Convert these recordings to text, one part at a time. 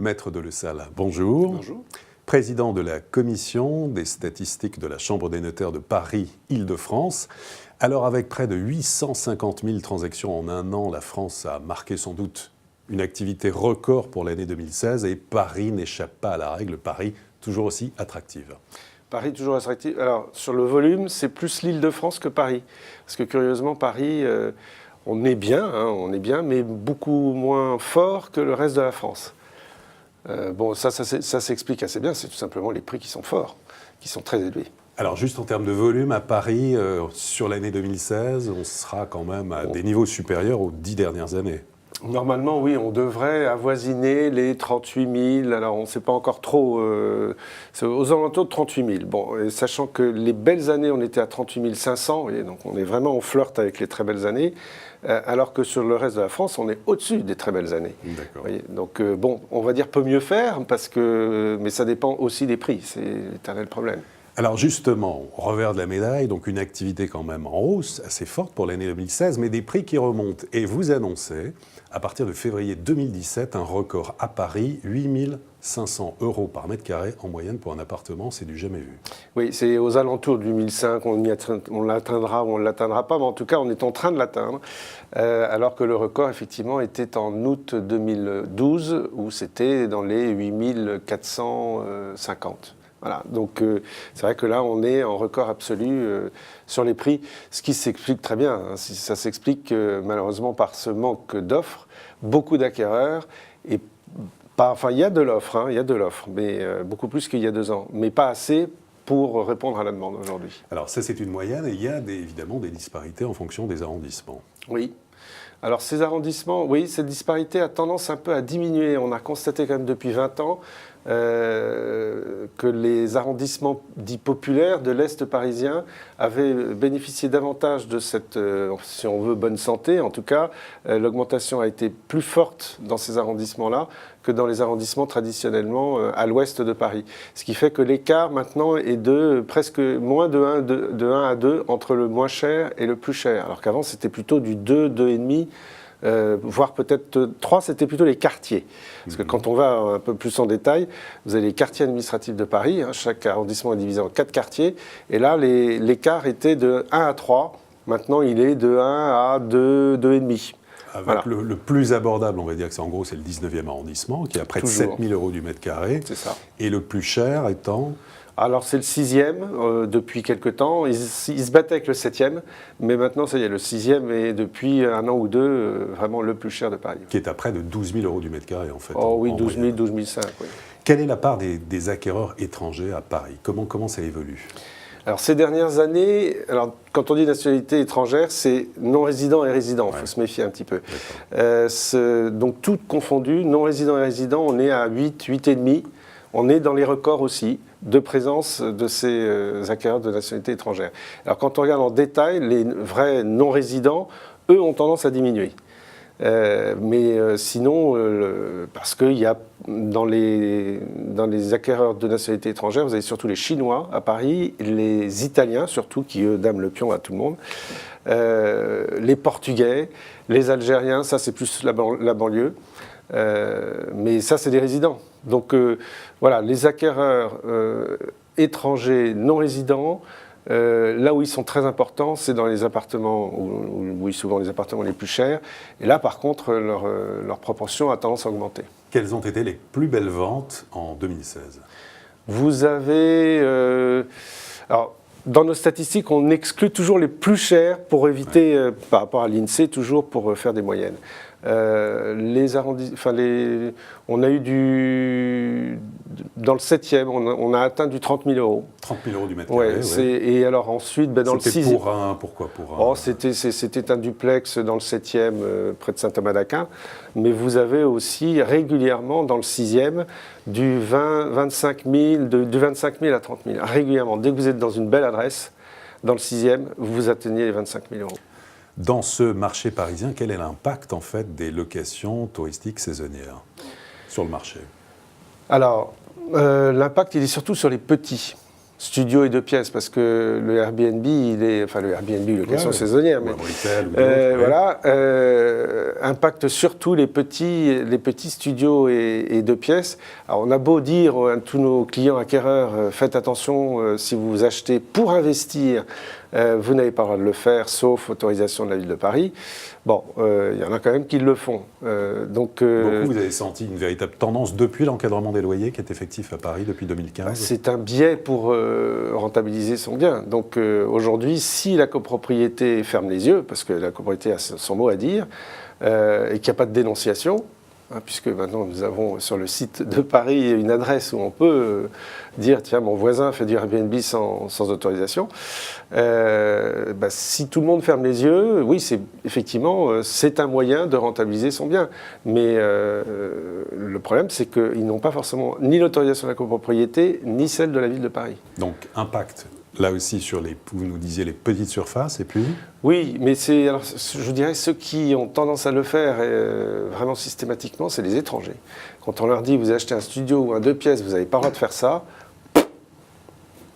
Maître de Le Salle, bonjour. Bonjour. Président de la commission des statistiques de la Chambre des notaires de Paris-Île-de-France. Alors, avec près de 850 000 transactions en un an, la France a marqué sans doute une activité record pour l'année 2016 et Paris n'échappe pas à la règle. Paris, toujours aussi attractive. Paris, toujours attractif. Alors, sur le volume, c'est plus l'Île-de-France que Paris. Parce que curieusement, Paris, on est bien, mais beaucoup moins fort que le reste de la France. Ça s'explique assez bien, c'est tout simplement les prix qui sont forts, qui sont très élevés. Alors juste en termes de volume, à Paris, sur l'année 2016, on sera quand même à des niveaux supérieurs aux 10 dernières années. Normalement, oui, on devrait avoisiner les 38 000. Alors, on ne sait pas encore trop. C'est aux alentours de 38 000. Bon, et sachant que les belles années, on était à 38 500. Vous voyez, donc, on est vraiment en flirt avec les très belles années. Alors que sur le reste de la France, on est au-dessus des très belles années. D'accord. Vous voyez, donc, on va dire peut mieux faire, mais ça dépend aussi des prix. C'est l'éternel problème. Alors justement, revers de la médaille, donc une activité quand même en hausse, assez forte pour l'année 2016, mais des prix qui remontent. Et vous annoncez, à partir de février 2017, un record à Paris, 8 500 € par mètre carré en moyenne pour un appartement, c'est du jamais vu. Oui, c'est aux alentours du 1005, on l'atteindra ou on ne l'atteindra pas, mais en tout cas, on est en train de l'atteindre, alors que le record, effectivement, était en août 2012, où c'était dans les 8 450. Voilà, donc c'est vrai que là, on est en record absolu sur les prix, ce qui s'explique très bien. Hein. Ça s'explique malheureusement par ce manque d'offres, beaucoup d'acquéreurs, et il y a de l'offre, mais beaucoup plus qu'il y a 2 ans, mais pas assez pour répondre à la demande aujourd'hui. Alors ça, c'est une moyenne, et il y a évidemment des disparités en fonction des arrondissements. Oui. Alors ces arrondissements, oui, cette disparité a tendance un peu à diminuer. On a constaté quand même depuis 20 ans que les arrondissements dits populaires de l'Est parisien avaient bénéficié davantage de cette, si on veut, bonne santé. En tout cas, l'augmentation a été plus forte dans ces arrondissements-là que dans les arrondissements traditionnellement à l'ouest de Paris. Ce qui fait que l'écart maintenant est de presque moins de 1 à 2 entre le moins cher et le plus cher. Alors qu'avant, c'était plutôt du 2, 2,5. Voire peut-être 3, c'était plutôt les quartiers. Parce que quand on va un peu plus en détail, vous avez les quartiers administratifs de Paris, hein, chaque arrondissement est divisé en 4 quartiers, et là, l'écart était de 1 à 3, maintenant il est de 1 à 2, 2,5. Avec voilà. le plus abordable, on va dire que c'est en gros, c'est le 19e arrondissement, qui a près de 7 000 € du mètre carré. C'est ça. Et le plus cher étant... Alors c'est le 6e depuis quelque temps, ils se battaient avec le 7e, mais maintenant ça y est, le 6e est depuis 1 an ou 2 vraiment le plus cher de Paris. Qui est à près de 12 000 € du mètre carré en fait. Oh oui, 12 000, 12 500. Oui. Quelle est la part des acquéreurs étrangers à Paris ? Comment ça évolue ? Alors ces dernières années, quand on dit nationalité étrangère, c'est non-résident et résident, il faut se méfier un petit peu. Donc tout confondu, non-résident et résident, on est à 8, 8,5. On est dans les records aussi de présence de ces acquéreurs de nationalité étrangère. Alors quand on regarde en détail, les vrais non-résidents, eux, ont tendance à diminuer. Sinon, parce qu'il y a dans les acquéreurs de nationalité étrangère, vous avez surtout les Chinois à Paris, les Italiens surtout, qui eux dament le pion à tout le monde, les Portugais, les Algériens, ça c'est plus la banlieue. Mais ça, c'est des résidents. Donc voilà, les acquéreurs étrangers non résidents, là où ils sont très importants, c'est dans les appartements, oui, souvent les appartements les plus chers. Et là, par contre, leur proportion a tendance à augmenter. Quelles ont été les plus belles ventes en 2016 ? Vous avez... alors, dans nos statistiques, on exclut toujours les plus chers pour éviter, par rapport à l'INSEE, toujours pour faire des moyennes. On a eu dans le 7e, on a atteint du 30 000 €. 30 000 € du mètre carré, Et alors ensuite, dans le 6e... Pourquoi pour un... C'était un duplex dans le 7e, près de Saint-Thomas-d'Aquin. Mais vous avez aussi régulièrement, dans le 6e, du 25 000 à 30 000. Régulièrement. Dès que vous êtes dans une belle adresse, dans le 6e, vous atteignez les 25 000 €. Dans ce marché parisien, quel est l'impact en fait des locations touristiques saisonnières sur le marché ? Alors, l'impact, il est surtout sur les petits. Studio et 2 pièces, parce que le Airbnb, le Airbnb, location saisonnière, mais voilà, impacte surtout les petits studios et 2 pièces. Alors on a beau dire à tous nos clients acquéreurs, faites attention, si vous achetez pour investir, vous n'avez pas le droit de le faire, sauf autorisation de la ville de Paris. Bon, il y en a quand même qui le font. Beaucoup, vous avez senti une véritable tendance depuis l'encadrement des loyers qui est effectif à Paris depuis 2015. C'est un biais pour rentabiliser son bien. Donc aujourd'hui, si la copropriété ferme les yeux, parce que la copropriété a son mot à dire, et qu'il n'y a pas de dénonciation, puisque maintenant nous avons sur le site de Paris une adresse où on peut dire tiens, mon voisin fait du Airbnb sans autorisation. Si tout le monde ferme les yeux, oui, c'est un moyen de rentabiliser son bien. Mais le problème, c'est qu'ils n'ont pas forcément ni l'autorisation de la copropriété, ni celle de la ville de Paris. Donc, impact là aussi sur vous nous disiez les petites surfaces, et puis... Oui, mais je dirais ceux qui ont tendance à le faire vraiment systématiquement, c'est les étrangers. Quand on leur dit vous achetez un studio ou un 2 pièces, vous n'avez pas le droit de faire ça,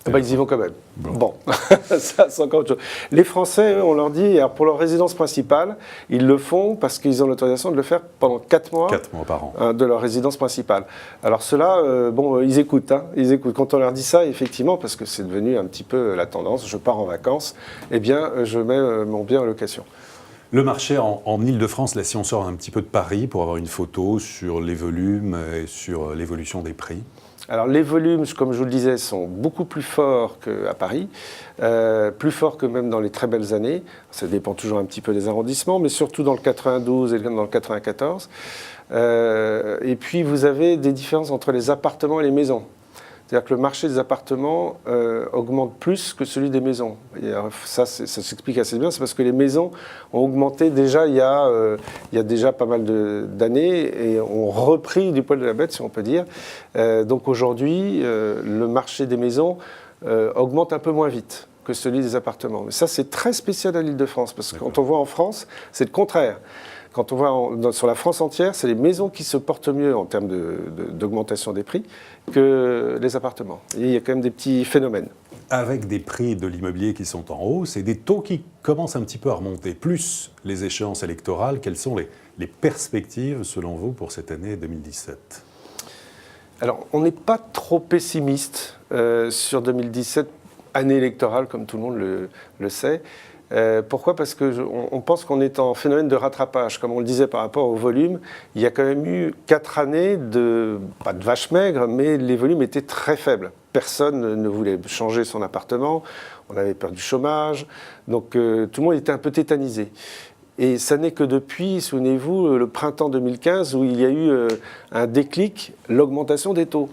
ils y vont quand même. Bon. Ça, c'est encore autre chose. Les Français, eux, on leur dit, alors pour leur résidence principale, ils le font parce qu'ils ont l'autorisation de le faire pendant 4 mois. 4 mois par an. De leur résidence principale. Alors ceux-là, ils écoutent. Ils écoutent. Quand on leur dit ça, effectivement, parce que c'est devenu un petit peu la tendance, je pars en vacances, eh bien, je mets mon bien en location. Le marché en Ile-de-France, là, si on sort un petit peu de Paris pour avoir une photo sur les volumes et sur l'évolution des prix. Alors les volumes, comme je vous le disais, sont beaucoup plus forts qu'à Paris, plus forts que même dans les très belles années. Ça dépend toujours un petit peu des arrondissements, mais surtout dans le 92 et dans le 94. Et puis vous avez des différences entre les appartements et les maisons. C'est-à-dire que le marché des appartements augmente plus que celui des maisons. Et ça s'explique assez bien, c'est parce que les maisons ont augmenté déjà il y a déjà pas mal d'années et ont repris du poil de la bête, si on peut dire. Donc aujourd'hui, le marché des maisons augmente un peu moins vite que celui des appartements. Mais ça, c'est très spécial à l'Île-de-France, parce que quand on voit en France, c'est le contraire. Quand on voit sur la France entière, c'est les maisons qui se portent mieux en termes d'augmentation des prix que les appartements. Et il y a quand même des petits phénomènes. Avec des prix de l'immobilier qui sont en hausse et des taux qui commencent un petit peu à remonter, plus les échéances électorales, quelles sont les perspectives, selon vous, pour cette année 2017 ? Alors, on n'est pas trop pessimiste sur 2017, année électorale, comme tout le monde le sait. Pourquoi ? Parce qu'on pense qu'on est en phénomène de rattrapage. Comme on le disait par rapport au volume, il y a quand même eu 4 années pas de vache maigre, mais les volumes étaient très faibles. Personne ne voulait changer son appartement, on avait peur du chômage, donc tout le monde était un peu tétanisé. Et ça n'est que depuis, souvenez-vous, le printemps 2015, où il y a eu un déclic, l'augmentation des taux.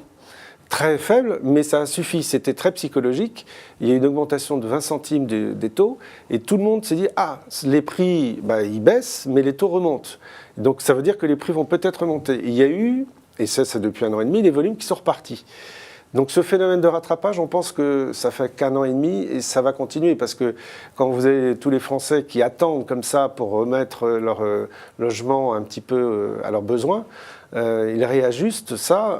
Très faible, mais ça a suffi. C'était très psychologique. Il y a eu une augmentation de 20 centimes des taux et tout le monde s'est dit « Ah, les prix, ils baissent, mais les taux remontent. » Donc ça veut dire que les prix vont peut-être remonter. Et il y a eu, et ça c'est depuis 1 an et demi, les volumes qui sont repartis. Donc ce phénomène de rattrapage, on pense que ça fait qu'1 an et demi et ça va continuer parce que quand vous avez tous les Français qui attendent comme ça pour remettre leur logement un petit peu à leurs besoins, ils réajustent ça.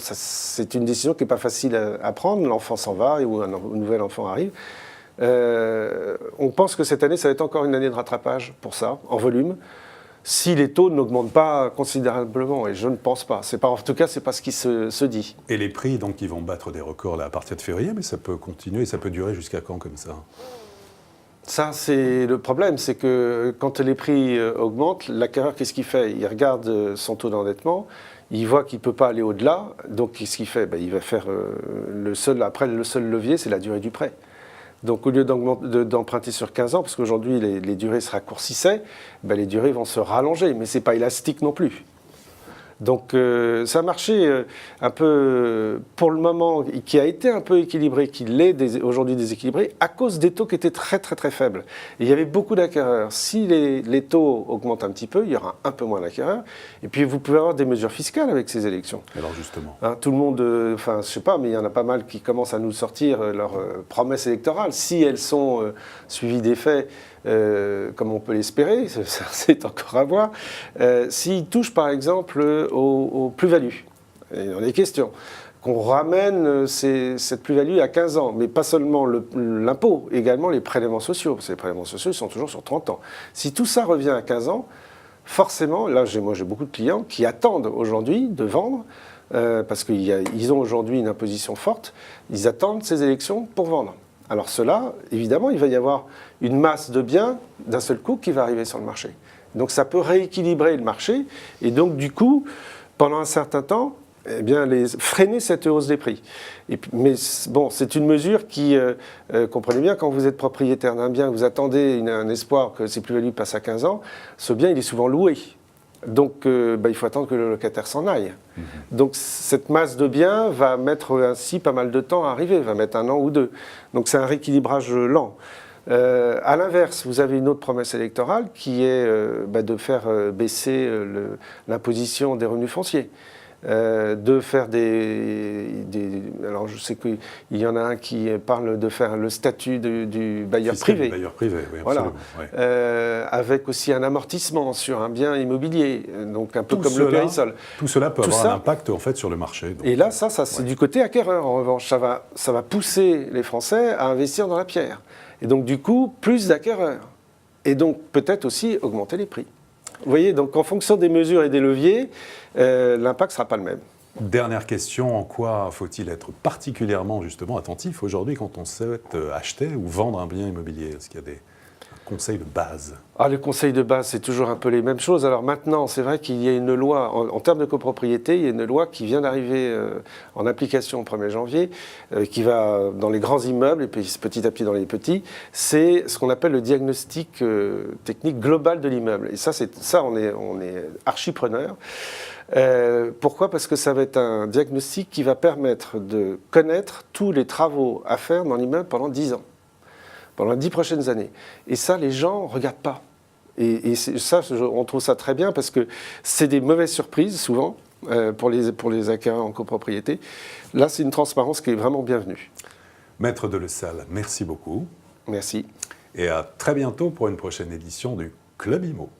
C'est une décision qui n'est pas facile à prendre. L'enfant s'en va ou un nouvel enfant arrive. On pense que cette année, ça va être encore une année de rattrapage pour ça, en volume. Si les taux n'augmentent pas considérablement, et je ne pense pas. En tout cas, ce n'est pas ce qui se dit. Et les prix, donc, ils vont battre des records là, à partir de février, mais ça peut continuer, ça peut durer jusqu'à quand comme ça ? Ça, c'est le problème, c'est que quand les prix augmentent, l'acquéreur, qu'est-ce qu'il fait ? Il regarde son taux d'endettement, il voit qu'il ne peut pas aller au-delà, donc qu'est-ce qu'il fait ? Il va faire le seul levier, c'est la durée du prêt. Donc au lieu d'emprunter sur 15 ans, parce qu'aujourd'hui les durées se raccourcissaient, les durées vont se rallonger, mais ce n'est pas élastique non plus. Donc ça a marché un peu, pour le moment, qui a été un peu équilibré, qui l'est aujourd'hui déséquilibré, à cause des taux qui étaient très très très faibles. Et il y avait beaucoup d'acquéreurs. Si les taux augmentent un petit peu, il y aura un peu moins d'acquéreurs. Et puis vous pouvez avoir des mesures fiscales avec ces élections. Alors justement. Tout le monde, je sais pas, mais il y en a pas mal qui commencent à nous sortir leurs promesses électorales. Si elles sont suivies des faits, comme on peut l'espérer, c'est encore à voir. S'ils touchent par exemple aux plus-values, il y en a des questions. qu'on ramène cette plus-value à 15 ans, mais pas seulement l'impôt, également les prélèvements sociaux, parce que les prélèvements sociaux ils sont toujours sur 30 ans. Si tout ça revient à 15 ans, forcément, là moi j'ai beaucoup de clients qui attendent aujourd'hui de vendre, parce qu'ils ont aujourd'hui une imposition forte, ils attendent ces élections pour vendre. Alors cela, évidemment, il va y avoir une masse de biens d'un seul coup qui va arriver sur le marché. Donc ça peut rééquilibrer le marché, et donc du coup, pendant un certain temps, eh bien, freiner cette hausse des prix. Mais bon, c'est une mesure qui, comprenez bien, quand vous êtes propriétaire d'un bien, vous attendez un espoir que ces plus-values passent à 15 ans, ce bien, il est souvent loué. Donc, il faut attendre que le locataire s'en aille. Donc, cette masse de biens va mettre ainsi pas mal de temps à arriver, va mettre 1 an ou 2. Donc, c'est un rééquilibrage lent. À l'inverse, vous avez une autre promesse électorale qui est de faire baisser l'imposition des revenus fonciers. De faire alors je sais qu'il y en a un qui parle de faire le statut du bailleur privé. Du bailleur privé, oui, voilà. Ouais. Avec aussi un amortissement sur un bien immobilier, donc un peu comme le périsol. Tout cela peut avoir un impact en fait sur le marché. Donc, et là, ça c'est du côté acquéreur. En revanche, ça va pousser les Français à investir dans la pierre. Et donc du coup, plus d'acquéreurs. Et donc peut-être aussi augmenter les prix. Vous voyez, donc en fonction des mesures et des leviers, l'impact ne sera pas le même. Dernière question, en quoi faut-il être particulièrement justement attentif aujourd'hui quand on souhaite acheter ou vendre un bien immobilier? Est-ce qu'il y a des conseils de base? Les conseils de base, c'est toujours un peu les mêmes choses. Alors maintenant, c'est vrai qu'il y a une loi, en termes de copropriété, il y a une loi qui vient d'arriver en application au 1er janvier, qui va dans les grands immeubles et puis petit à petit dans les petits. C'est ce qu'on appelle le diagnostic technique global de l'immeuble. Et ça, on est archi-preneur. Pourquoi? Parce que ça va être un diagnostic qui va permettre de connaître tous les travaux à faire dans l'immeuble pendant 10 ans. Pendant les 10 prochaines années. Et ça, les gens ne regardent pas. Et ça, on trouve ça très bien parce que c'est des mauvaises surprises, souvent, pour les acquéreurs en copropriété. Là, c'est une transparence qui est vraiment bienvenue. Maître Delessal, merci beaucoup. Merci. Et à très bientôt pour une prochaine édition du Club Immo.